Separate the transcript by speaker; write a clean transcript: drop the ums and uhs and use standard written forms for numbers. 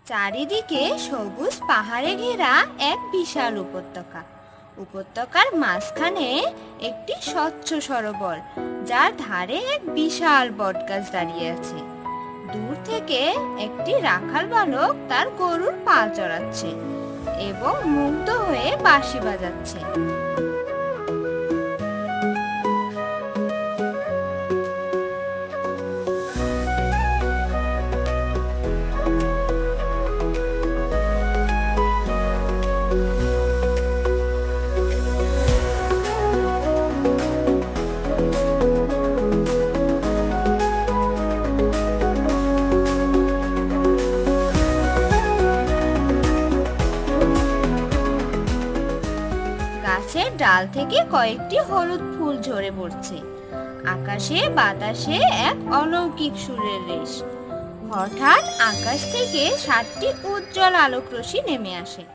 Speaker 1: চারিদিকে সবুজ পাহাড়ে ঘেরা এক বিশাল উপত্যকা। উপত্যকার মাঝখানে একটি স্বচ্ছ সরোবর, যার ধারে এক বিশাল বটগাছ দাঁড়িয়ে আছে। দূর থেকে একটি রাখাল বালক তার গরুর পাল চড়াচ্ছে এবং মুগ্ধ হয়ে বাঁশি বাজাচ্ছে। গাছের ডাল থেকে কয়েকটি হলুদ ফুল ঝরে পড়ছে। আকাশে বাতাসে এক অলৌকিক সুরের রেশ। হঠাৎ আকাশ থেকে 7টি উজ্জ্বল আলোক রশ্মি নেমে আসে।